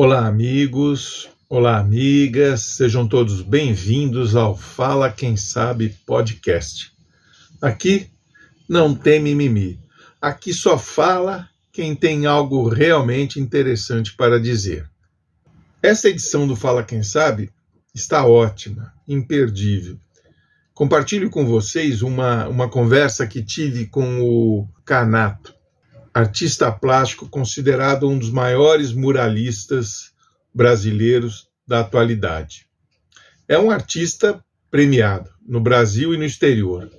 Olá, amigos, olá, amigas, sejam todos bem-vindos ao Fala Quem Sabe podcast. Aqui não tem mimimi, aqui só fala quem tem algo realmente interessante para dizer. Essa edição do Fala Quem Sabe está ótima, imperdível. Compartilho com vocês uma conversa que tive com o Canato, artista plástico considerado um dos maiores muralistas brasileiros da atualidade. É um artista premiado no Brasil e no exterior.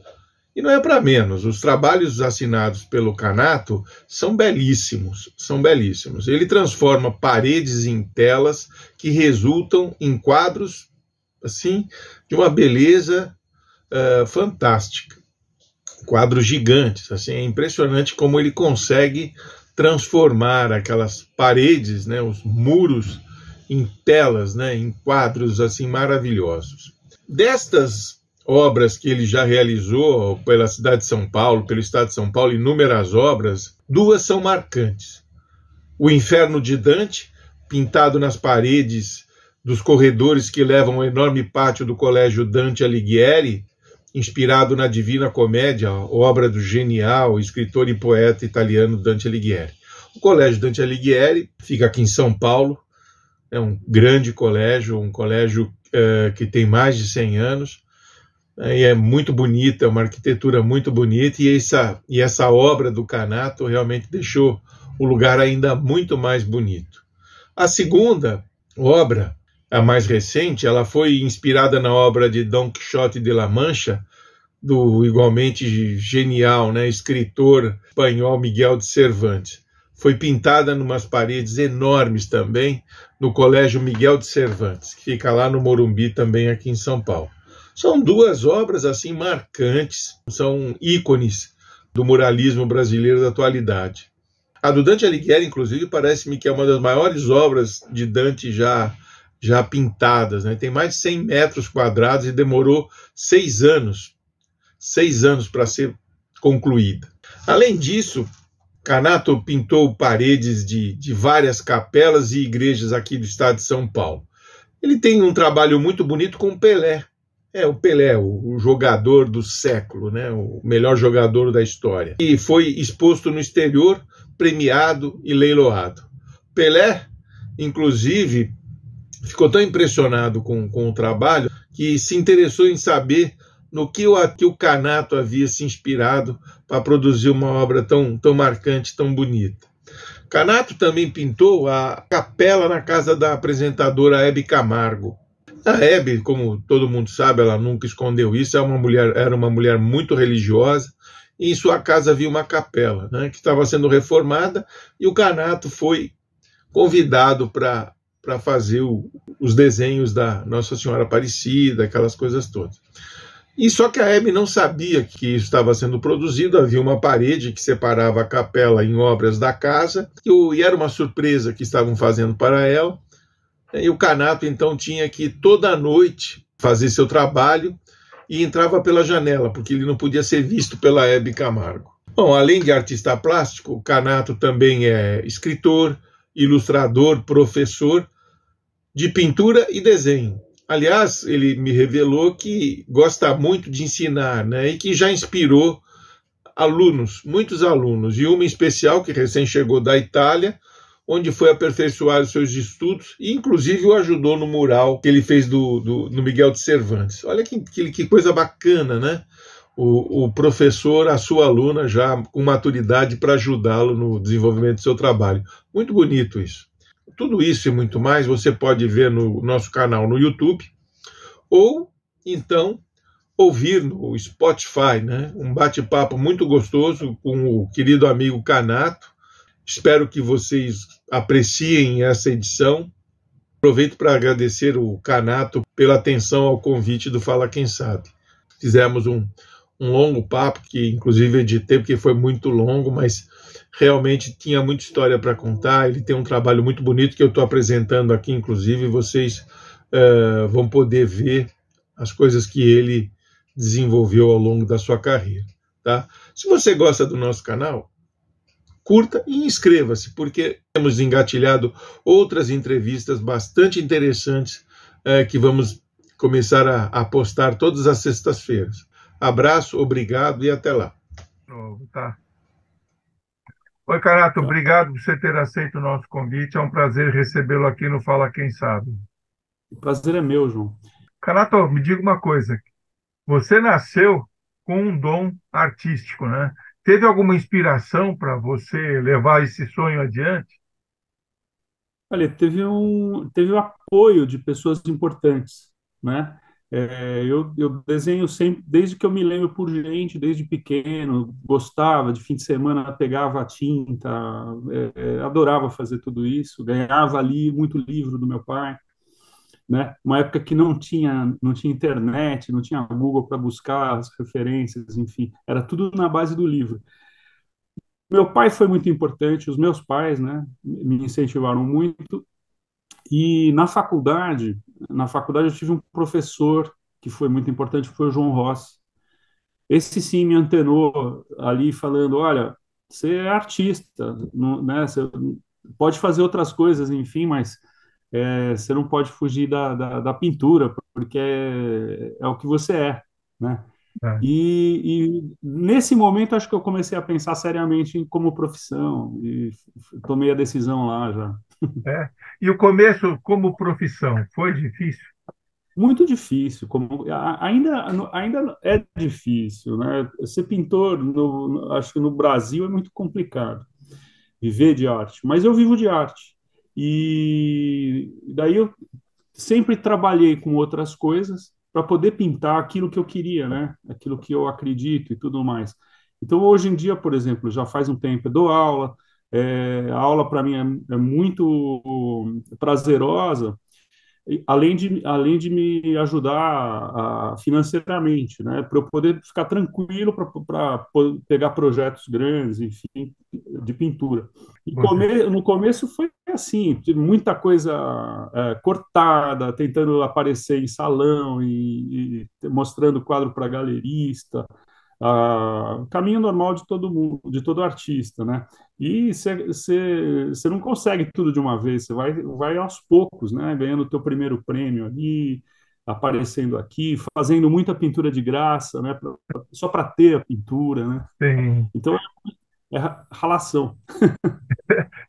E não é para menos, os trabalhos assinados pelo Canato são belíssimos, são belíssimos. Ele transforma paredes em telas que resultam em quadros assim de uma beleza fantástica. Quadros gigantes, assim, é impressionante como ele consegue transformar aquelas paredes, né, os muros, em telas, né, em quadros assim maravilhosos. Destas obras que ele já realizou pela cidade de São Paulo, pelo estado de São Paulo, inúmeras obras, duas são marcantes. O Inferno de Dante, pintado nas paredes dos corredores que levam ao enorme pátio do Colégio Dante Alighieri, inspirado na Divina Comédia, obra do genial escritor e poeta italiano Dante Alighieri. O Colégio Dante Alighieri fica aqui em São Paulo, é um grande colégio, um colégio que tem mais de 100 anos, e é muito bonita, é uma arquitetura muito bonita, e essa obra do Canato realmente deixou o lugar ainda muito mais bonito. A segunda obra, a mais recente, ela foi inspirada na obra de Dom Quixote de la Mancha, do igualmente genial, né, escritor espanhol Miguel de Cervantes. Foi pintada em umas paredes enormes também, no Colégio Miguel de Cervantes, que fica lá no Morumbi, também aqui em São Paulo. São duas obras assim marcantes, são ícones do muralismo brasileiro da atualidade. A do Dante Alighieri, inclusive, parece-me que é uma das maiores obras de Dante já pintadas, né? Tem mais de 100 metros quadrados e demorou 6 anos para ser concluída. Além disso, Canato pintou paredes de várias capelas e igrejas aqui do estado de São Paulo. Ele tem um trabalho muito bonito com o Pelé. O Pelé, o jogador do século, né? O melhor jogador da história. E foi exposto no exterior, premiado e leiloado. Pelé, inclusive, ficou tão impressionado com o trabalho que se interessou em saber no que o Canato havia se inspirado para produzir uma obra tão marcante, tão bonita. Canato também pintou a capela na casa da apresentadora Hebe Camargo. A Hebe, como todo mundo sabe, ela nunca escondeu isso, era uma mulher muito religiosa, e em sua casa havia uma capela, né, que estava sendo reformada, e o Canato foi convidado para fazer os desenhos da Nossa Senhora Aparecida, aquelas coisas todas. E só que a Hebe não sabia que isso estava sendo produzido, havia uma parede que separava a capela em obras da casa, e era uma surpresa que estavam fazendo para ela, e o Canato então tinha que toda noite fazer seu trabalho e entrava pela janela, porque ele não podia ser visto pela Hebe Camargo. Bom, além de artista plástico, o Canato também é escritor, ilustrador, professor de pintura e desenho. Aliás, ele me revelou que gosta muito de ensinar, né, e que já inspirou alunos, muitos alunos, e uma em especial que recém chegou da Itália, onde foi aperfeiçoar os seus estudos e inclusive o ajudou no mural que ele fez no Miguel de Cervantes. Olha que coisa bacana, né? O professor, a sua aluna, já com maturidade para ajudá-lo no desenvolvimento do seu trabalho. Muito bonito isso. Tudo isso e muito mais você pode ver no nosso canal no YouTube ou, então, ouvir no Spotify, né? Um bate-papo muito gostoso com o querido amigo Canato. Espero que vocês apreciem essa edição. Aproveito para agradecer o Canato pela atenção ao convite do Fala Quem Sabe. Fizemos um longo papo, que inclusive editei porque foi muito longo, mas realmente tinha muita história para contar. Ele tem um trabalho muito bonito que eu estou apresentando aqui, inclusive vocês vão poder ver as coisas que ele desenvolveu ao longo da sua carreira. Tá? Se você gosta do nosso canal, curta e inscreva-se, porque temos engatilhado outras entrevistas bastante interessantes que vamos começar a postar todas as sextas-feiras. Abraço, obrigado e até lá. Tá. Oi, Carato, obrigado por você ter aceito o nosso convite. É um prazer recebê-lo aqui no Fala Quem Sabe. O prazer é meu, João. Carato, me diga uma coisa. Você nasceu com um dom artístico, né? Teve alguma inspiração para você levar esse sonho adiante? Olha, teve o apoio de pessoas importantes, né? Eu desenho sempre, desde que eu me lembro por gente, desde pequeno, gostava de fim de semana, pegava a tinta, adorava fazer tudo isso, ganhava ali muito livro do meu pai, né? Uma época que não tinha internet, não tinha Google para buscar as referências, enfim, era tudo na base do livro. Meu pai foi muito importante, os meus pais, né, me incentivaram muito. E na faculdade eu tive um professor que foi muito importante, que foi o João Rossi. Esse sim me antenou ali falando, olha, você é artista, né? Você pode fazer outras coisas, enfim, mas você não pode fugir da pintura, porque é o que você é, né? É. E nesse momento acho que eu comecei a pensar seriamente em como profissão e tomei a decisão lá já. É. E o começo como profissão, foi difícil? Muito difícil, ainda é difícil, né? Ser pintor, acho que no Brasil é muito complicado viver de arte, mas eu vivo de arte. E daí eu sempre trabalhei com outras coisas para poder pintar aquilo que eu queria, né? Aquilo que eu acredito e tudo mais. Então, hoje em dia, por exemplo, já faz um tempo eu dou aula, a aula para mim é muito prazerosa, além de me ajudar financeiramente, né, para eu poder ficar tranquilo para pegar projetos grandes, enfim, de pintura. Você, No começo foi assim, tive muita coisa cortada, tentando aparecer em salão e mostrando quadro para galerista, caminho normal de todo mundo, de todo artista, né? E você não consegue tudo de uma vez, você vai aos poucos, né? Ganhando o teu primeiro prêmio ali, aparecendo aqui, fazendo muita pintura de graça, né? Só para ter a pintura, né? tem... Então é ralação.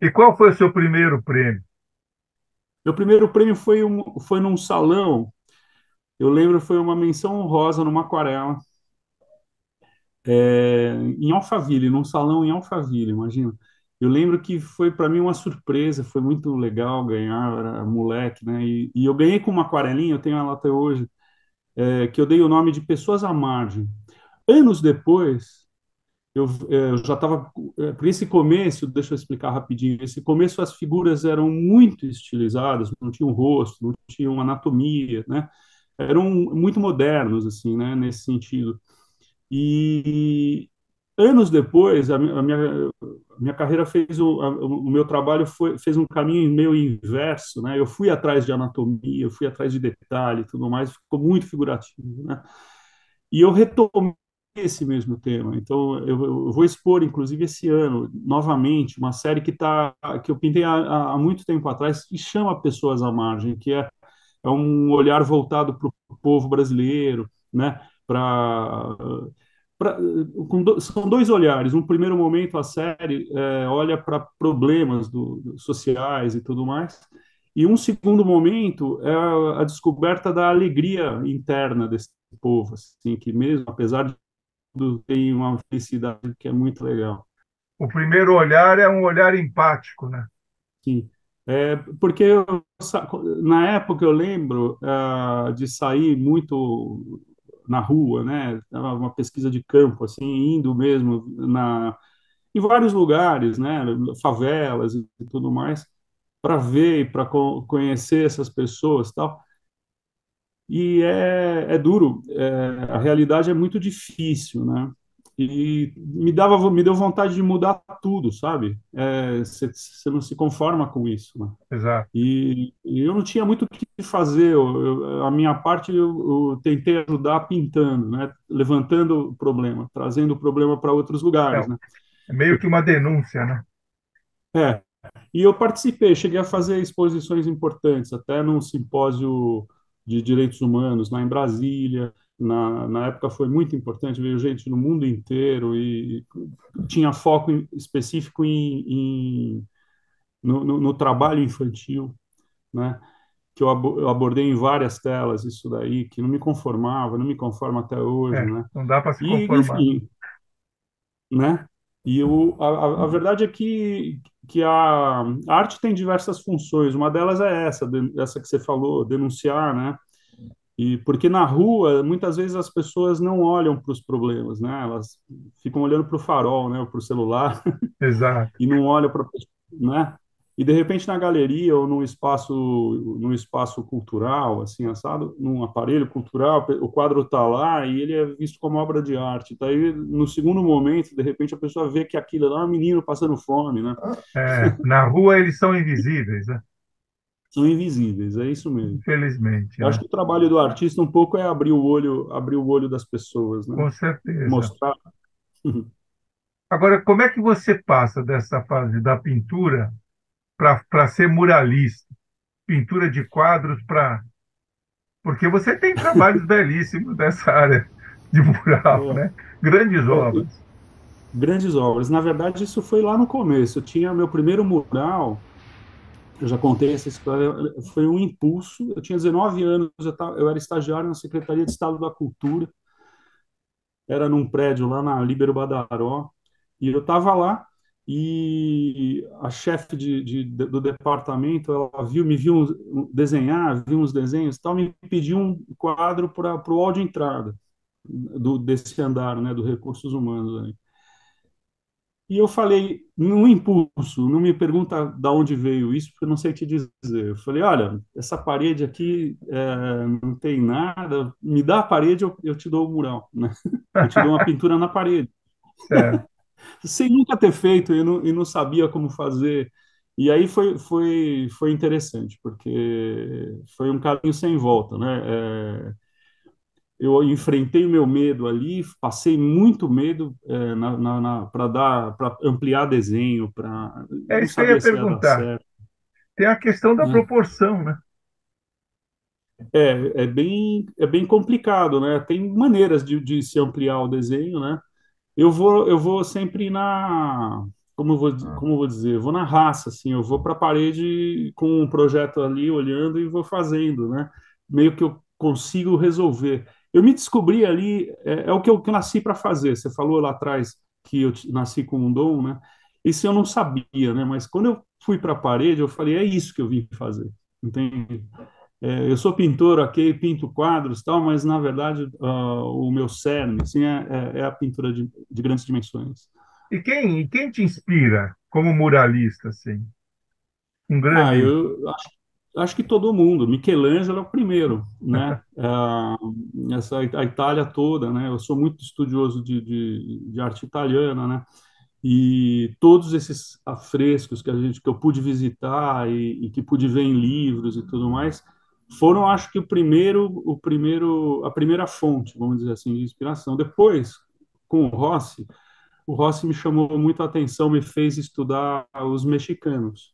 E qual foi o seu primeiro prêmio? Meu primeiro prêmio foi num salão, eu lembro, foi uma menção honrosa numa aquarela, em Alphaville, num salão em Alphaville, imagina. Eu lembro que foi para mim uma surpresa, foi muito legal ganhar, era moleque, né? E eu ganhei com uma aquarelinha, eu tenho ela até hoje, que eu dei o nome de Pessoas à Margem. Anos depois, eu já estava. Por esse começo, deixa eu explicar rapidinho. Esse começo, as figuras eram muito estilizadas, não tinham rosto, não tinham anatomia, né? Eram muito modernos, assim, né? Nesse sentido. E anos depois, a minha carreira o meu trabalho fez um caminho meio inverso, né? Eu fui atrás de anatomia, eu fui atrás de detalhe e tudo mais, ficou muito figurativo, né? E eu retomei esse mesmo tema. Então, eu vou expor, inclusive, esse ano, novamente, uma série que eu pintei há muito tempo atrás, que chama Pessoas à Margem, que é um olhar voltado para o povo brasileiro, né? Para são dois olhares. Um primeiro momento, a série olha para problemas sociais e tudo mais, e um segundo momento é a descoberta da alegria interna desse povo, assim, que mesmo, apesar de tudo, tem uma felicidade que é muito legal. O primeiro olhar é um olhar empático, né? Sim. Porque na época eu lembro de sair muito na rua, né? Uma pesquisa de campo, assim, indo mesmo em vários lugares, né? Favelas e tudo mais, para ver e para conhecer essas pessoas, tal. E é duro, a realidade é muito difícil, né? E me deu vontade de mudar tudo, sabe? Você não se conforma com isso, né? Exato. E eu não tinha muito o que fazer. A minha parte eu tentei ajudar pintando, né? Levantando o problema, trazendo o problema para outros É, lugares, né? é meio que uma denúncia, né? É, e eu participei, cheguei a fazer exposições importantes, até num simpósio de direitos humanos lá em Brasília. Na época foi muito importante, veio gente do mundo inteiro e tinha foco específico no trabalho infantil, né? Que eu abordei em várias telas isso daí, que não me conformava, não me conforma até hoje, É, né? não dá para se E, conformar. enfim, né? E a verdade é que a arte tem diversas funções. Uma delas é essa, essa que você falou, denunciar, né? E porque na rua, muitas vezes as pessoas não olham para os problemas, né? Elas ficam olhando para o farol, né? Ou para o celular Exato. e não olha para, né? E de repente na galeria ou num espaço cultural, assim, assado, num aparelho cultural, o quadro está lá e ele é visto como obra de arte. Daí no segundo momento, de repente a pessoa vê que aquilo lá é um menino passando fome, né? É, na rua eles são invisíveis, né? São invisíveis, é isso mesmo. Infelizmente, Eu acho né? que o trabalho do artista um pouco é abrir o olho das pessoas, né? Com certeza. Mostrar. Agora, como é que você passa dessa fase da pintura para ser muralista? Pintura de quadros para. Porque você tem trabalhos belíssimos dessa área de mural, É, né? Grandes é, obras. grandes obras. Na verdade, isso foi lá no começo. Eu tinha meu primeiro mural, eu já contei essa história, foi um impulso. Eu tinha 19 anos, eu era estagiário na Secretaria de Estado da Cultura, era num prédio lá na Líbero Badaró, e eu estava lá, e a chefe do departamento, ela me viu desenhar, viu uns desenhos e tal, me pediu um quadro para o hall de entrada desse andar, né, do Recursos Humanos, né? E eu falei, no impulso, não me pergunta de onde veio isso, porque eu não sei te dizer. Eu falei, olha, essa parede aqui não tem nada, me dá a parede, eu te dou o mural, né? Eu te dou uma pintura na parede. Certo. Sem nunca ter feito, eu não sabia como fazer. E aí foi interessante, porque foi um caminho sem volta, né? Eu enfrentei o meu medo ali, passei muito medo para ampliar desenho, É não isso que eu ia sabia se ia dar perguntar. certo, Tem a questão da né? proporção, né? É bem complicado, né? Tem maneiras de se ampliar o desenho, né? Eu vou sempre como eu vou dizer, eu vou na raça, assim, eu vou para a parede com um projeto ali, olhando e vou fazendo, né? Meio que eu consigo resolver. Eu me descobri ali, é o que eu nasci para fazer. Você falou lá atrás que eu nasci com um dom, né? Isso eu não sabia, né? Mas quando eu fui para a parede, eu falei, é isso que eu vim fazer, entende? Eu sou pintor, ok, pinto quadros, tal, mas na verdade o meu cerne, assim, é a pintura de grandes dimensões. E quem te inspira como muralista, assim? Um Ah, grande. eu acho que todo mundo. Michelangelo é o primeiro, né? A Itália toda, né? Eu sou muito estudioso de arte italiana, né? E todos esses afrescos que eu pude visitar e que pude ver em livros e tudo mais, foram, acho que a primeira fonte, vamos dizer assim, de inspiração. Depois, com o Rossi me chamou muito a atenção, me fez estudar os mexicanos,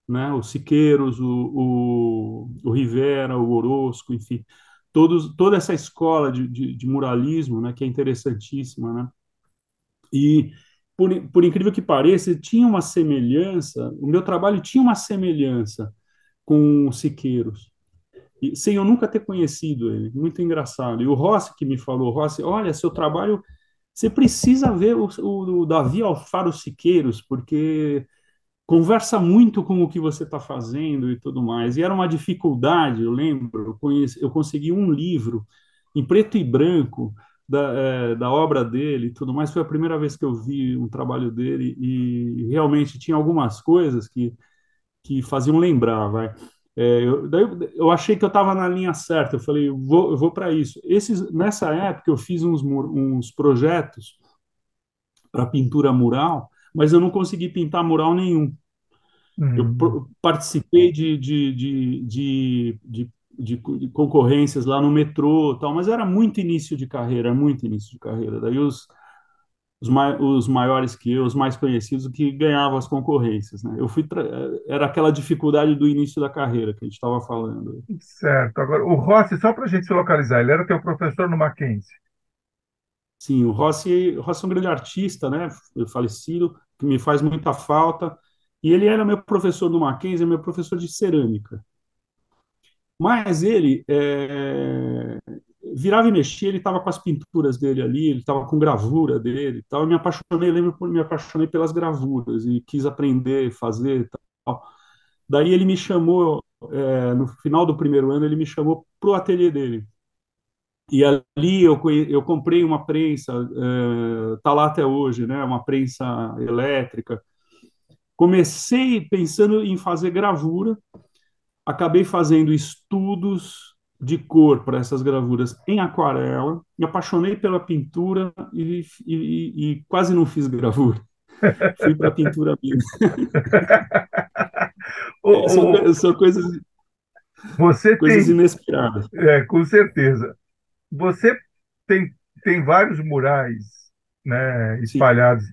né? Os Siqueiros, o Rivera, o Orozco, enfim, toda essa escola de muralismo, né? Que é interessantíssima, né? E, por incrível que pareça, tinha uma semelhança, o meu trabalho tinha uma semelhança com o Siqueiros, sem eu nunca ter conhecido ele. Muito engraçado. E o Rossi que me falou, Rossi, olha, seu trabalho, você precisa ver o Davi Alfaro Siqueiros, porque conversa muito com o que você está fazendo e tudo mais. E era uma dificuldade, eu lembro, eu consegui um livro em preto e branco da obra dele e tudo mais. Foi a primeira vez que eu vi um trabalho dele e realmente tinha algumas coisas que faziam lembrar, vai. Daí eu achei que eu estava na linha certa. Eu falei, eu vou para isso. Nessa época eu fiz uns projetos para pintura mural, mas eu não consegui pintar mural nenhum. Eu Hum, participei de concorrências lá no metrô, tal, mas era muito início de carreira, muito início de carreira. Daí os maiores que eu, os mais conhecidos, que ganhavam as concorrências, né? Era aquela dificuldade do início da carreira que a gente estava falando. Certo. Agora, o Rossi, só para a gente se localizar, ele era teu professor no Mackenzie. Sim, o Rossi é um grande artista, né? Falecido, que me faz muita falta. E ele era meu professor no Mackenzie, meu professor de cerâmica. Mas ele virava e mexia, ele estava com as pinturas dele ali, ele estava com gravura dele e tal. Eu me apaixonei, lembro, me apaixonei pelas gravuras e quis aprender, fazer e tal. Daí ele me chamou, no final do primeiro ano, ele me chamou para o ateliê dele. E ali eu comprei uma prensa, tá lá até hoje, né? Uma prensa elétrica. Comecei pensando em fazer gravura, acabei fazendo estudos de cor para essas gravuras em aquarela, me apaixonei pela pintura e quase não fiz gravura. Fui para a pintura mesmo. O, São, o, são você coisas tem, inesperadas. com certeza, você tem, tem vários murais, né, Sim. espalhados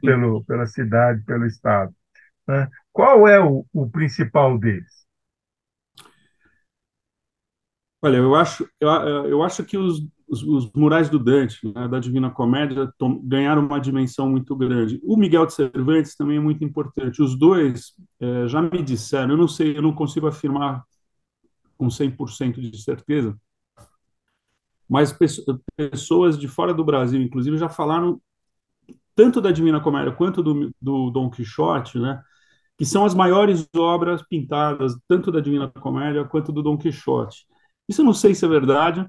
pela cidade, pelo estado, né? Qual é o principal deles? Olha, eu acho que os murais do Dante, né, da Divina Comédia, ganharam uma dimensão muito grande. O Miguel de Cervantes também é muito importante. Os dois já me disseram, eu não sei, eu não consigo afirmar com 100% de certeza, mas pessoas de fora do Brasil, inclusive, já falaram tanto da Divina Comédia quanto do Dom Quixote, né, que são as maiores obras pintadas, tanto da Divina Comédia quanto do Dom Quixote. Isso eu não sei se é verdade,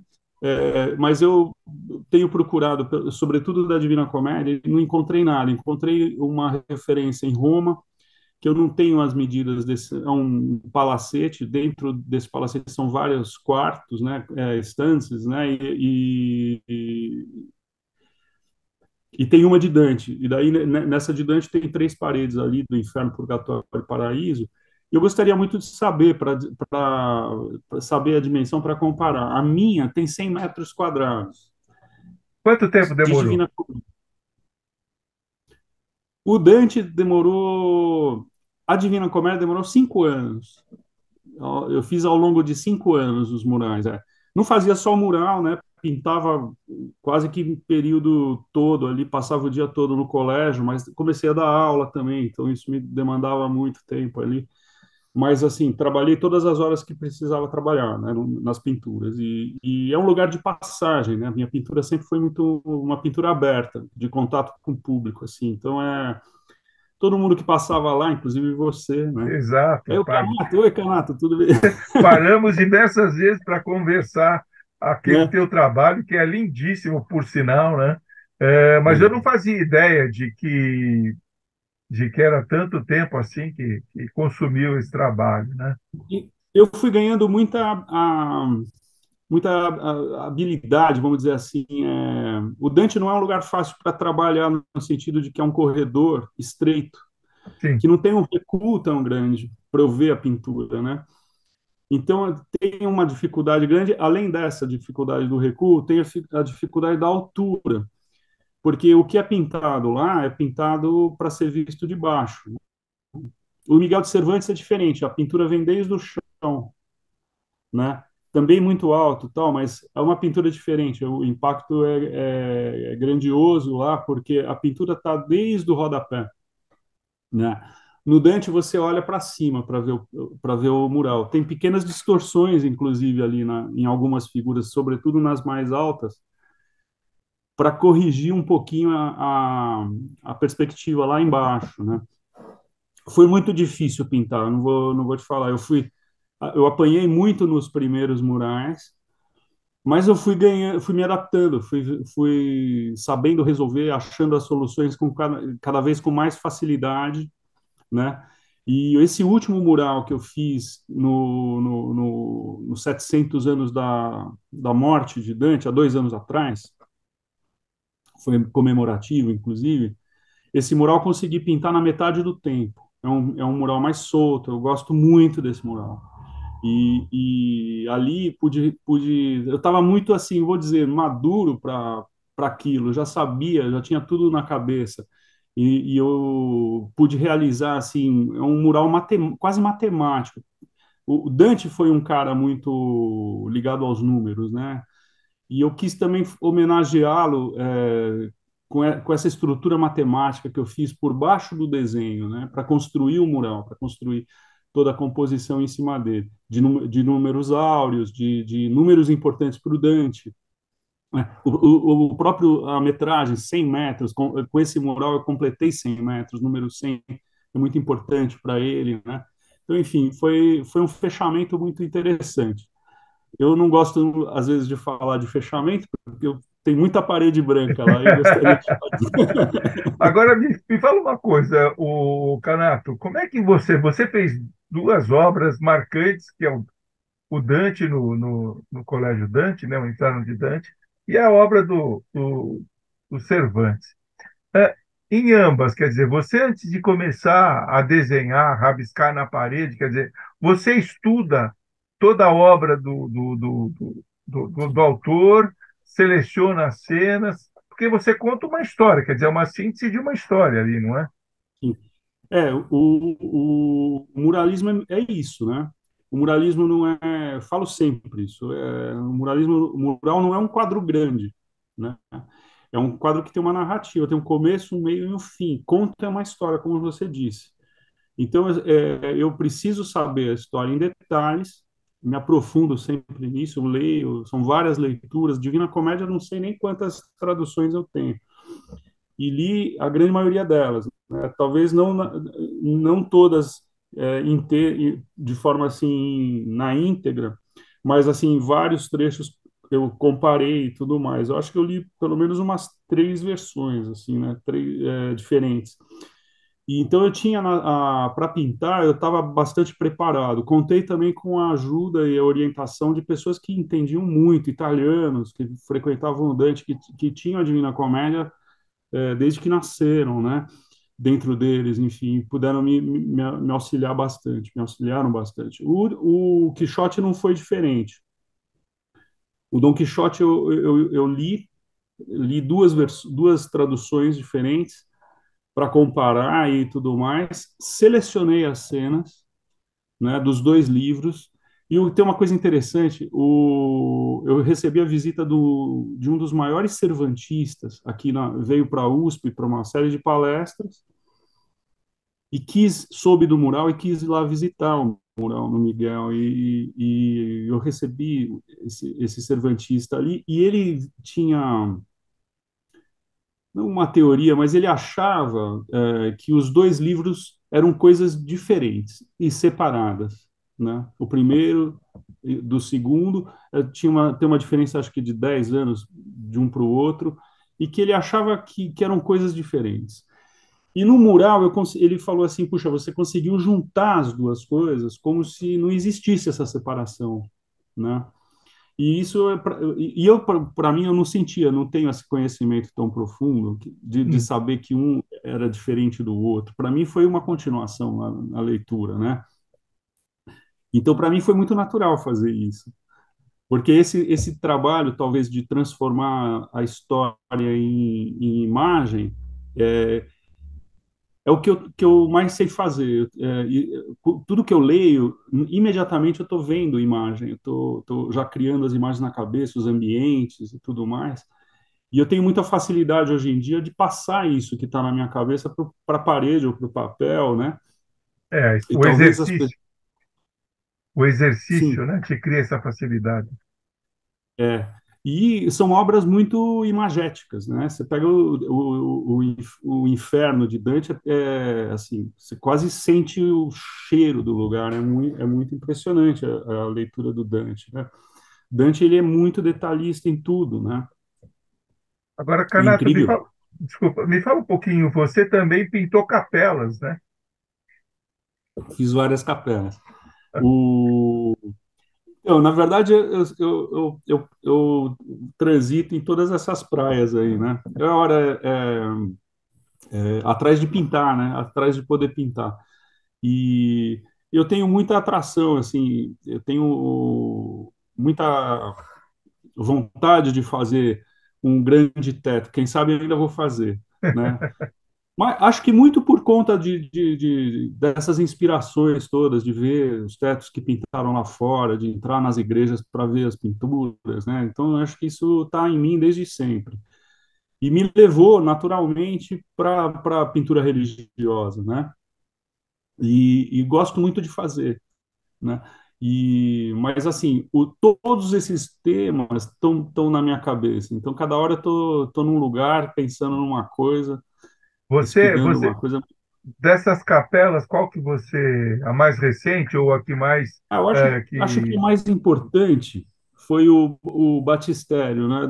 mas eu tenho procurado, sobretudo da Divina Comédia, e não encontrei nada. Encontrei uma referência em Roma, que eu não tenho as medidas desse, é um palacete, dentro desse palacete são vários quartos, né, estantes, né, e tem uma de Dante. E daí, nessa de Dante, tem três paredes ali, do Inferno, Purgatório e Paraíso. E eu gostaria muito de saber, para saber a dimensão, para comparar. A minha tem 100 metros quadrados Quanto tempo de demorou? Divina Comédia. O Dante demorou. A Divina Comédia demorou 5 anos. Eu fiz ao longo de 5 anos os murais. Não fazia só o mural, né? Pintava quase que o período todo ali, passava o dia todo no colégio, mas comecei a dar aula também, então isso me demandava muito tempo ali. Mas, assim, trabalhei todas as horas que precisava trabalhar, né, nas pinturas. E é um lugar de passagem, né? A minha pintura sempre foi muito uma pintura aberta, de contato com o público, assim. Então, todo mundo que passava lá, inclusive você, né? Exato. Aí o Canato, oi, Canato, tudo bem? Paramos diversas vezes para conversar aquele Né? teu trabalho, que é lindíssimo, por sinal, né? Mas eu não fazia ideia de que era tanto tempo assim que consumiu esse trabalho, né? E eu fui ganhando muita habilidade, vamos dizer assim. O Dante não é um lugar fácil para trabalhar, no sentido de que é um corredor estreito, Sim, que não tem um recuo tão grande para eu ver a pintura, né? Então, tem uma dificuldade grande. Além dessa dificuldade do recuo, tem a dificuldade da altura, porque o que é pintado lá é pintado para ser visto de baixo. O Miguel de Cervantes é diferente, a pintura vem desde o chão, né? Também muito alto, tal, mas é uma pintura diferente. O impacto é grandioso lá, porque a pintura está desde o rodapé, né? No Dante você olha para cima para ver o mural. Tem pequenas distorções, inclusive ali em algumas figuras, sobretudo nas mais altas, para corrigir um pouquinho a perspectiva lá embaixo, né? Foi muito difícil pintar, não vou te falar. Eu apanhei muito nos primeiros murais, mas eu fui ganhando, fui me adaptando, fui sabendo resolver, achando as soluções com cada vez com mais facilidade, né? E esse último mural que eu fiz nos 700 anos da morte de Dante, há 2 anos atrás, foi comemorativo, inclusive, esse mural eu consegui pintar na metade do tempo. É um mural mais solto, eu gosto muito desse mural. E ali eu estava muito assim, vou dizer, maduro para aquilo, já sabia, já tinha tudo na cabeça. e eu pude realizar assim um mural quase matemático. O Dante foi um cara muito ligado aos números, né? E eu quis também homenageá-lo com essa estrutura matemática que eu fiz por baixo do desenho, né? Para construir o mural, para construir toda a composição em cima dele, de números áureos, de números importantes para o Dante. Né? O próprio, a metragem, 100 metros, com esse mural eu completei 100 metros, número 100 é muito importante para ele, né? Então, enfim, foi um fechamento muito interessante. Eu não gosto, às vezes, de falar de fechamento, porque tem muita parede branca lá e eu gostaria de fazer. Agora me fala uma coisa, o Canato, como é que você fez duas obras marcantes, que é o Dante no Colégio Dante, né, o Inferno de Dante, e a obra do Cervantes. É, em ambas, quer dizer, você antes de começar a desenhar, rabiscar na parede, quer dizer, você estuda toda a obra do autor, seleciona as cenas, porque você conta uma história, quer dizer, é uma síntese de uma história ali, não é? O muralismo é isso, né? O muralismo não é, eu falo sempre isso, o mural não é um quadro grande, né? É um quadro que tem uma narrativa, tem um começo, um meio e um fim. Conta uma história, como você disse. Então, eu preciso saber a história em detalhes, me aprofundo sempre nisso, eu leio, são várias leituras. Divina Comédia, eu não sei nem quantas traduções eu tenho. E li a grande maioria delas, né? Talvez não todas de forma assim, na íntegra, mas assim, vários trechos eu comparei e tudo mais. Eu acho que eu li pelo menos umas três versões, assim, né? Três, diferentes. E então eu tinha para pintar, eu estava bastante preparado. Contei também com a ajuda e a orientação de pessoas que entendiam muito, italianos, que frequentavam o Dante, que tinham a Divina Comédia desde que nasceram, né? Dentro deles, enfim, puderam me auxiliar bastante, me auxiliaram bastante. O Quixote não foi diferente. O Dom Quixote eu li duas traduções diferentes para comparar e tudo mais. Selecionei as cenas, né, dos dois livros. E tem uma coisa interessante: eu recebi a visita de um dos maiores cervantistas aqui veio para a USP para uma série de palestras e soube do mural e quis ir lá visitar o mural no Miguel e eu recebi esse cervantista ali e ele tinha não uma teoria, mas ele achava que os dois livros eram coisas diferentes e separadas, né? O primeiro do segundo tem uma diferença, acho que de 10 anos de um para o outro, e que ele achava que eram coisas diferentes. E no mural ele falou assim, puxa, você conseguiu juntar as duas coisas como se não existisse essa separação, né? E isso e eu para mim eu não sentia, não tenho esse conhecimento tão profundo de Hum. saber que um era diferente do outro. Para mim foi uma continuação na leitura, né? Então para mim foi muito natural fazer isso, porque esse trabalho talvez de transformar a história em imagem é o que eu mais sei fazer. Tudo que eu leio, imediatamente eu estou vendo imagem, eu tô já criando as imagens na cabeça, os ambientes e tudo mais. E eu tenho muita facilidade hoje em dia de passar isso que está na minha cabeça para a parede ou para o papel, né? É, E talvez as pessoas. o Sim, exercício, né, te cria essa facilidade. é. E são obras muito imagéticas, né? Você pega o Inferno de Dante, assim, você quase sente o cheiro do lugar, é muito impressionante a leitura do Dante, né? Dante, ele é muito detalhista em tudo, né? Agora, É Canato, incrível. desculpa, me fala um pouquinho, você também pintou capelas, né? Fiz várias capelas. O na verdade, eu transito em todas essas praias aí, né? Hora atrás de pintar, né? Atrás de poder pintar. E eu tenho muita atração, assim, eu tenho muita vontade de fazer um grande teto. Quem sabe ainda vou fazer, né? Mas acho que muito por conta dessas inspirações todas, de ver os tetos que pintaram lá fora, de entrar nas igrejas para ver as pinturas, né? Então, eu acho que isso está em mim desde sempre. E me levou naturalmente para a pintura religiosa, né? E gosto muito de fazer, né? Mas assim, todos esses temas estão na minha cabeça. Então, cada hora eu tô num lugar pensando numa coisa, Você, estudando você, uma coisa. dessas capelas, qual que você, a mais recente ou a que mais, Eu acho que o mais importante foi o batistério, né?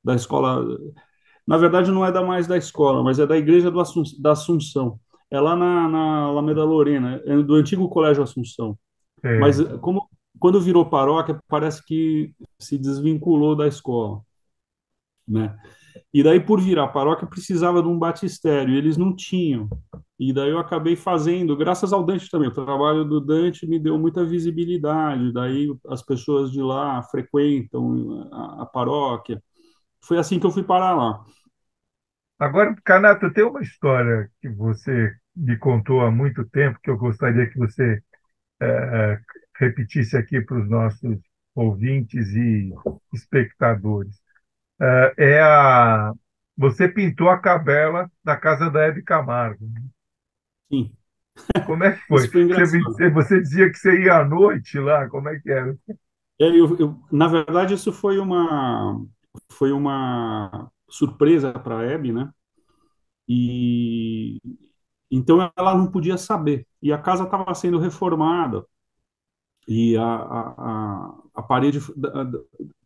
Da escola. Na verdade, não é mais da escola, mas é da Igreja da Assunção. É lá na Alameda Lorena, é do antigo Colégio Assunção. Mas é, como quando virou paróquia, parece que se desvinculou da escola, né? E daí, por virar paróquia, precisava de um batistério, e eles não tinham. E daí eu acabei fazendo, graças ao Dante também. O trabalho do Dante me deu muita visibilidade, daí as pessoas de lá frequentam a paróquia. Foi assim que eu fui parar lá. Agora, Canato, tem uma história que você me contou há muito tempo que eu gostaria que você eh, repetisse aqui para os nossos ouvintes e espectadores. Você pintou a capela da casa da Hebe Camargo. Sim, Como é que foi? isso foi engraçado. Você dizia que você ia à noite lá, como é que era? Na verdade, isso foi uma surpresa para a Hebe, né? E então ela não podia saber. E a casa estava sendo reformada e a parede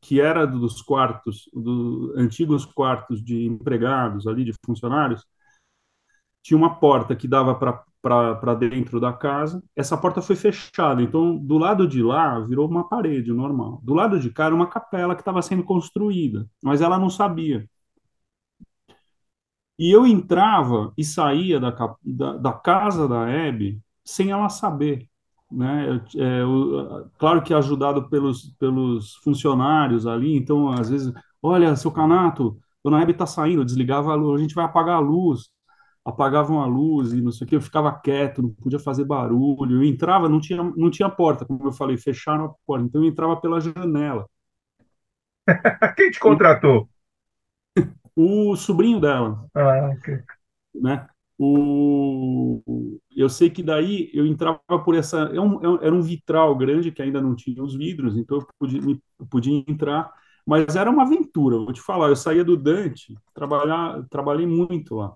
que era dos quartos, dos antigos quartos de empregados ali, de funcionários, tinha uma porta que dava para dentro da casa. Essa porta foi fechada, então do lado de lá virou uma parede normal. Do lado de cá era uma capela que estava sendo construída, mas ela não sabia. E eu entrava e saía da casa da Hebe sem ela saber, né? Claro que ajudado pelos funcionários ali, então às vezes, olha, seu Canato, dona Hebe está saindo, eu desligava a luz, a gente vai apagar a luz, apagavam a luz e não sei o que, eu ficava quieto, não podia fazer barulho, eu entrava, não tinha porta, como eu falei, fecharam a porta, então eu entrava pela janela. Quem te E contratou? o sobrinho dela, Ah, ok. né? Eu sei que daí eu entrava por essa. Era um vitral grande que ainda não tinha os vidros, então eu podia entrar, mas era uma aventura, vou te falar. Eu saía do Dante, trabalhei muito lá.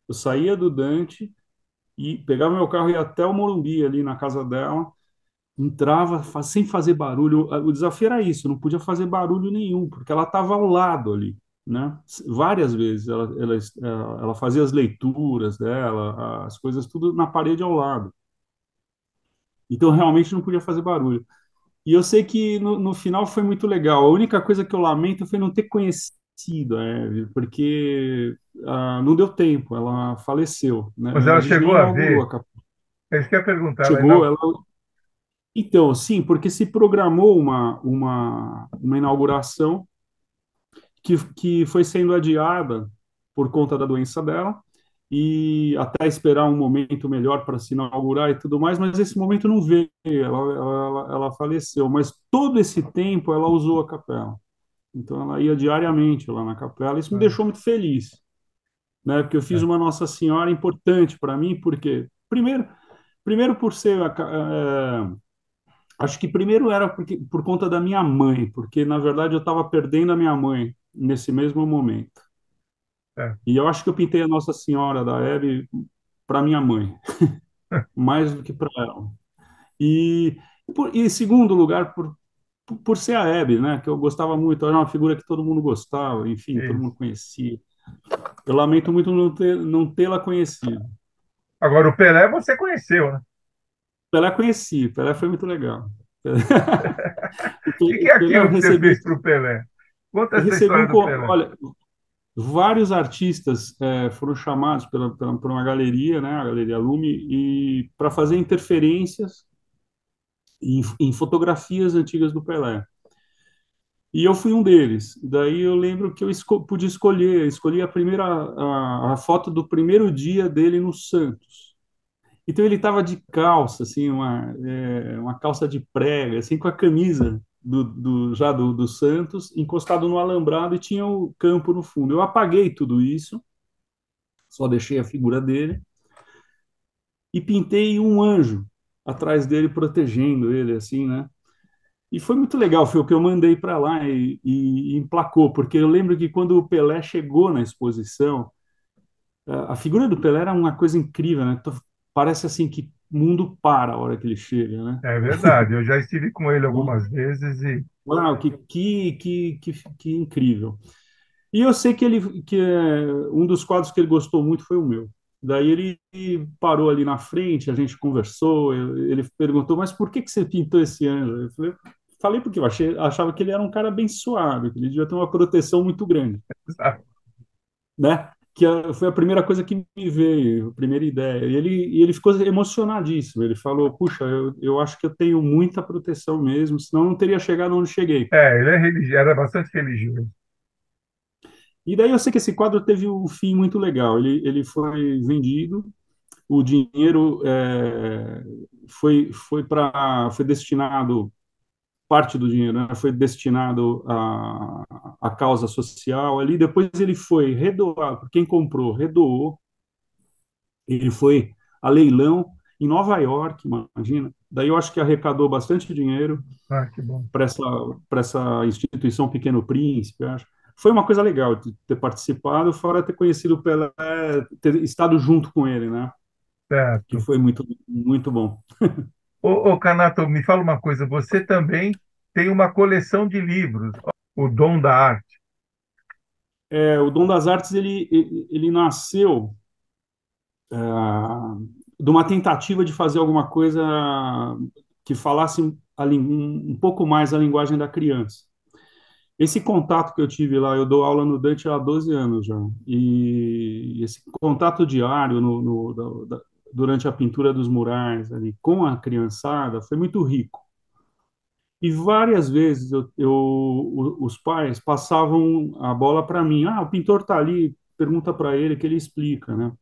Eu saía do Dante e pegava meu carro e ia até o Morumbi, ali na casa dela, entrava sem fazer barulho. O desafio era isso, eu não podia fazer barulho nenhum, porque ela estava ao lado ali, né? Várias vezes ela fazia as leituras dela, as coisas tudo na parede ao lado. Então realmente não podia fazer barulho. E eu sei que no final foi muito legal. A única coisa que eu lamento foi não ter conhecido a Eve, porque não deu tempo, ela faleceu, Mas né? A ela gente nem chegou a inaugurou ver. a capela. É isso que eu ia perguntar. Chegou, ela. Então, sim, porque se programou uma inauguração que foi sendo adiada por conta da doença dela, e até esperar um momento melhor para se inaugurar e tudo mais, mas esse momento não veio, ela faleceu, mas todo esse tempo ela usou a capela. Então ela ia diariamente lá na capela, isso me deixou muito feliz, né? Porque eu fiz É. uma Nossa Senhora importante para mim, porque primeiro por ser acho que primeiro era por conta da minha mãe, porque na verdade eu estava perdendo a minha mãe nesse mesmo momento. É. E eu acho que eu pintei a Nossa Senhora da Hebe para minha mãe, mais do que para ela. E, em segundo lugar, por ser a Hebe, né, que eu gostava muito, era uma figura que todo mundo gostava, enfim, todo Isso. mundo conhecia. Eu lamento muito não tê-la conhecido. Agora, o Pelé você conheceu, né? Pelé conheci, Pelé foi muito legal. O que que é Pelé eu aquilo que você recebi, fez para o Pelé? Conta eu essa recebi história do Pelé. olha, vários artistas foram chamados por uma galeria, né, a Galeria Lume, e para fazer interferências em fotografias antigas do Pelé. E eu fui um deles. Daí eu lembro que eu pude escolher, escolhi a primeira a foto do primeiro dia dele no Santos. Então ele estava de calça, assim, uma calça de prega, assim, com a camisa do Santos, encostado no alambrado e tinha o campo no fundo. Eu apaguei tudo isso, só deixei a figura dele e pintei um anjo atrás dele, protegendo ele, assim, né? E foi muito legal, foi o que eu mandei para lá e emplacou, porque eu lembro que quando o Pelé chegou na exposição, a figura do Pelé era uma coisa incrível, né? Parece assim que o mundo para a hora que ele chega, né? É verdade, eu já estive com ele algumas vezes e Uau, que incrível. E eu sei que um dos quadros que ele gostou muito foi o meu. Daí ele parou ali na frente, a gente conversou, ele perguntou, mas por que você pintou esse anjo? Falei porque achava que ele era um cara abençoado, que ele devia ter uma proteção muito grande, né? Foi a primeira coisa que me veio, a primeira ideia. E ele ficou emocionadíssimo. Ele falou: Puxa, eu acho que eu tenho muita proteção mesmo, senão eu não teria chegado onde cheguei. ele era bastante religioso. E daí eu sei que esse quadro teve um fim muito legal. Ele foi vendido, o dinheiro foi destinado, parte do dinheiro, né, foi destinado à causa social ali. Depois ele foi redoado, quem comprou redoou. Ele foi a leilão em Nova York, imagina. Daí eu acho que arrecadou bastante dinheiro Ah, que bom. para essa instituição Pequeno Príncipe, eu acho. Foi uma coisa legal de ter participado, fora ter conhecido o Pelé, ter estado junto com ele, né? Que Certo. foi muito, muito bom. Ô, Canato, me fala uma coisa, você também tem uma coleção de livros, O Dom da Arte. O Dom das Artes, ele nasceu de uma tentativa de fazer alguma coisa que falasse um pouco mais a linguagem da criança. Esse contato que eu tive lá, eu dou aula no Dante há 12 anos já, e esse contato diário durante a pintura dos murais ali com a criançada foi muito rico. E várias vezes os pais passavam a bola para mim. Ah, o pintor está ali, pergunta para ele que ele explica, né?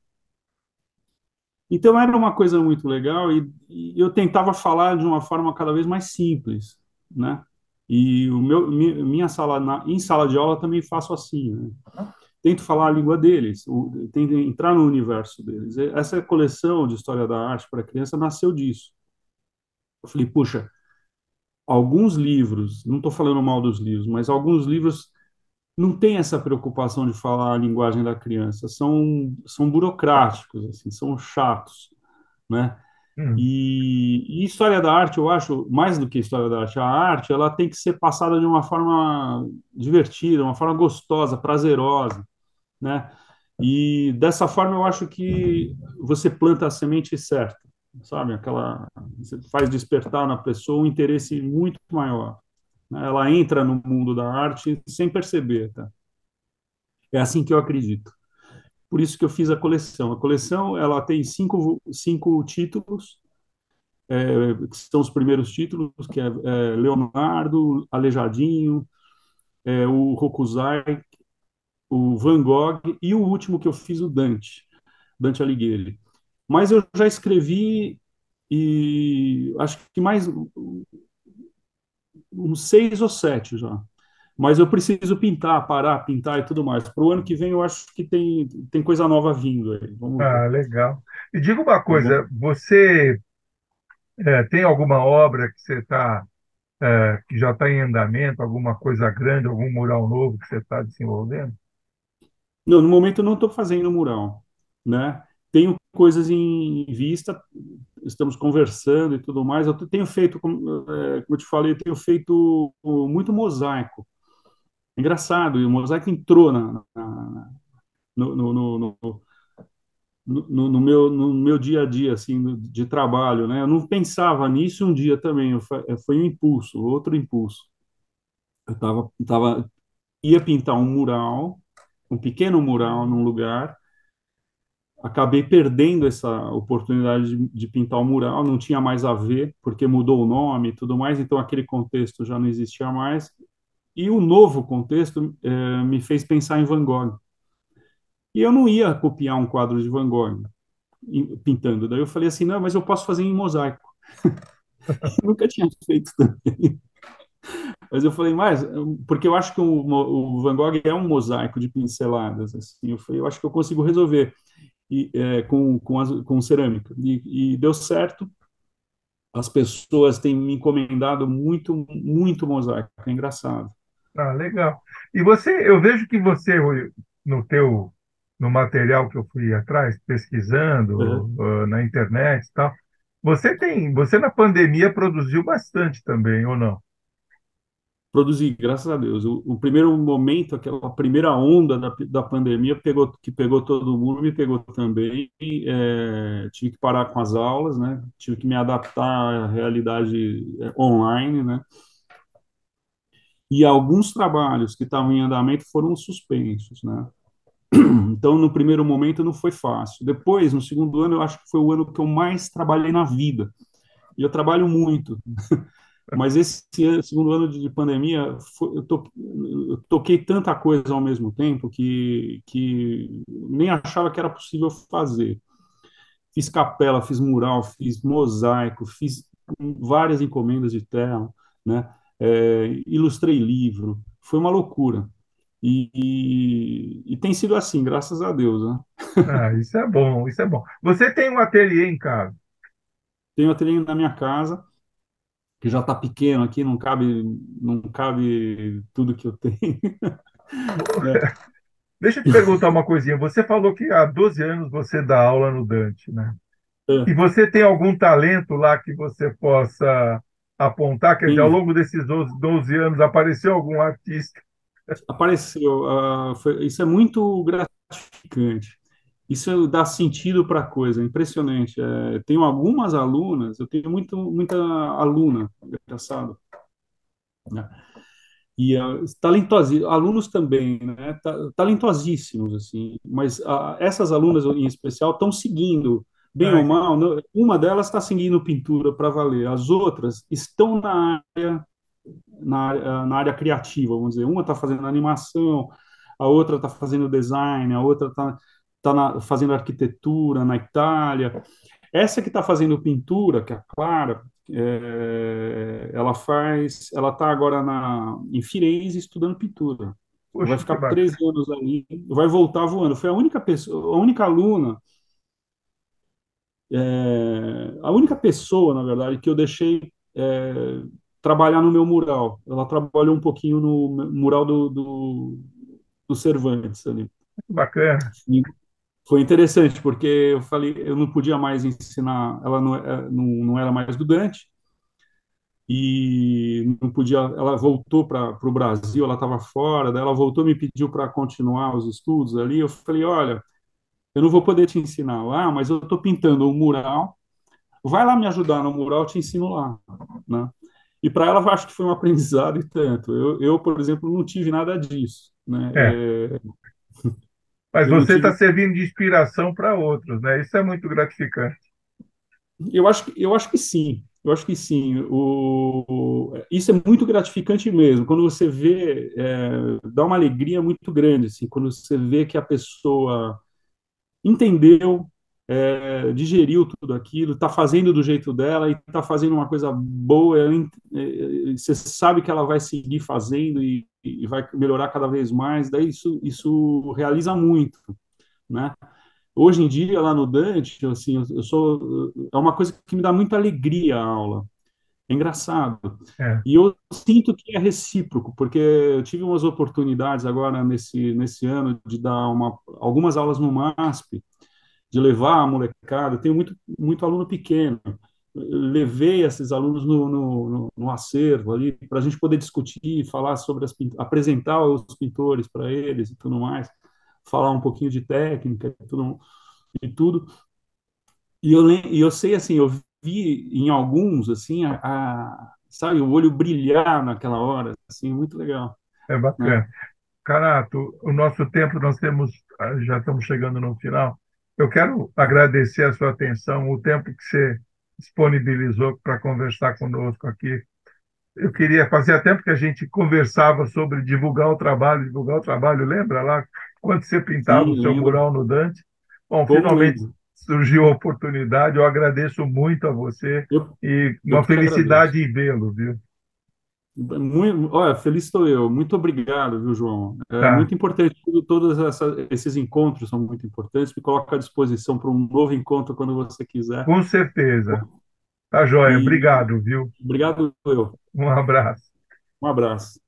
Então era uma coisa muito legal e eu tentava falar de uma forma cada vez mais simples, né? E minha sala em sala de aula também faço assim, né? Tento falar a língua deles, tento entrar no universo deles. Essa coleção de história da arte para criança nasceu disso. Eu falei, puxa, alguns livros, não estou falando mal dos livros, mas alguns livros não têm essa preocupação de falar a linguagem da criança, são burocráticos, assim, são chatos, né? Hum, E história da arte, eu acho, mais do que história da arte, a arte ela tem que ser passada de uma forma divertida, uma forma gostosa, prazerosa, né? E dessa forma eu acho que você planta a semente certa, sabe? Você faz despertar na pessoa um interesse muito maior, né? Ela entra no mundo da arte sem perceber, tá? É assim que eu acredito. Por isso que eu fiz a coleção. A coleção ela tem cinco títulos, que são os primeiros títulos, que é Leonardo, Aleijadinho, o Hokusai, o Van Gogh e o último que eu fiz, o Dante Alighieri. Mas eu já escrevi e acho que mais uns 6 ou 7 já. Mas eu preciso pintar, parar, pintar e tudo mais. Para o ano que vem eu acho que tem coisa nova vindo aí. Vamos ver. legal. E diga uma Tá bom? coisa, você tem alguma obra que você está, que já está em andamento, alguma coisa grande, algum mural novo que você está desenvolvendo? Não, no momento eu não estou fazendo mural, né? Tenho coisas em vista, estamos conversando e tudo mais. Eu tenho feito, como eu te falei, eu tenho feito muito mosaico. Engraçado, e o mosaico entrou no, no, no, no, no meu dia a dia, assim, de trabalho, né? Eu não pensava nisso um dia também, foi um impulso, outro impulso. Ia pintar um mural, um pequeno mural num lugar, acabei perdendo essa oportunidade de pintar o mural, não tinha mais a ver, porque mudou o nome e tudo mais, então aquele contexto já não existia mais, E o novo contexto me fez pensar em Van Gogh. E eu não ia copiar um quadro de Van Gogh pintando. Daí eu falei assim, não, mas eu posso fazer em mosaico. Eu nunca tinha feito também. Mas eu falei, mas, porque eu acho que o Van Gogh é um mosaico de pinceladas, assim. Eu falei, eu acho que eu consigo resolver com cerâmica. E deu certo. As pessoas têm me encomendado muito, muito mosaico. É engraçado. Ah, legal. E você, eu vejo que você, no teu, no material que eu fui atrás, Uhum. pesquisando, na internet e tal, você na pandemia produziu bastante também, ou não? Produzi, graças a Deus. O primeiro momento, aquela primeira onda da pandemia que pegou todo mundo, me pegou também. Tive que parar com as aulas, né? Tive que me adaptar à realidade online, né? E alguns trabalhos que estavam em andamento foram suspensos, né? Então, no primeiro momento, não foi fácil. Depois, no segundo ano, eu acho que foi o ano que eu mais trabalhei na vida. E eu trabalho muito. Mas esse segundo ano de pandemia, eu toquei tanta coisa ao mesmo tempo que nem achava que era possível fazer. Fiz capela, fiz mural, fiz mosaico, fiz várias encomendas de terra, né? Ilustrei livro. Foi uma loucura. E tem sido assim, graças a Deus, né? Ah, isso é bom, isso é bom. Você tem um ateliê em casa? Tenho ateliê na minha casa, que já está pequeno aqui, não cabe tudo que eu tenho. Né? Deixa eu te perguntar uma coisinha. Você falou que há 12 anos você dá aula no Dante, né? E É, você tem algum talento lá que você possa apontar? Quer dizer, ao tem, longo desses 12 anos, apareceu algum artista? apareceu, isso é muito gratificante. Isso dá sentido para a coisa, é impressionante. Tenho algumas alunas, eu tenho muita aluna, engraçado, né? E alunos também, né? Talentosíssimos, assim. Mas essas alunas em especial estão seguindo, bem Ah, ou mal, uma delas está seguindo pintura para valer, as outras estão na área criativa, vamos dizer. Uma está fazendo animação, a outra está fazendo design, a outra está fazendo arquitetura na Itália. Essa que está fazendo pintura, que é a Clara, ela está agora em Firenze estudando pintura. Vai poxa, que ficar bacana. 13 anos ali, vai voltar voando. Foi a única pessoa, a única aluna, a única pessoa, na verdade, que eu deixei trabalhar no meu mural. Ela trabalhou um pouquinho no mural do Cervantes ali. Que bacana. E foi interessante, porque eu falei, eu não podia mais ensinar, ela não era mais do Dante, e não podia, ela voltou para o Brasil, ela estava fora, daí ela voltou e me pediu para continuar os estudos ali. Eu falei, olha, eu não vou poder te ensinar lá, mas eu estou pintando um mural, vai lá me ajudar no mural, eu te ensino lá, né? E para ela, eu acho que foi um aprendizado e tanto. Por exemplo, não tive nada disso, né? É, mas Eu não você está tive. servindo de inspiração para outros, né? Isso é muito gratificante. Eu acho que sim. Eu acho que sim. Isso é muito gratificante mesmo. Quando você vê, dá uma alegria muito grande, assim, quando você vê que a pessoa entendeu, digeriu tudo aquilo, está fazendo do jeito dela e está fazendo uma coisa boa. Você sabe que ela vai seguir fazendo e vai melhorar cada vez mais. Daí isso realiza muito, né? Hoje em dia, lá no Dante, assim, é uma coisa que me dá muita alegria a aula. É engraçado. É. E eu sinto que é recíproco, porque eu tive umas oportunidades agora nesse ano de dar algumas aulas no MASP, de levar a molecada. Eu tenho muito aluno pequeno. Eu levei esses alunos no acervo ali, para a gente poder discutir, falar sobre apresentar os pintores para eles e tudo mais, falar um pouquinho de técnica e tudo. E eu sei, assim, eu vi em alguns, assim, sabe, o olho brilhar naquela hora, assim, muito legal, É né? bacana. Carato, o nosso tempo, já estamos chegando no final. Eu quero agradecer a sua atenção, o tempo que você disponibilizou para conversar conosco aqui. eu queria fazer tempo que a gente conversava sobre divulgar o trabalho, lembra lá quando você pintava o Sim, seu lembro. mural no Dante? Bom, Como finalmente lembro. surgiu a oportunidade, eu agradeço muito a você Eu, e eu uma que agradeço. felicidade em vê-lo, viu? Muito, olha, feliz estou eu. Muito obrigado, viu, João? É Tá, muito importante, todos esses encontros são muito importantes. Me coloca à disposição para um novo encontro quando você quiser. com certeza. Tá joia, E obrigado, viu? obrigado eu. Um abraço. Um abraço.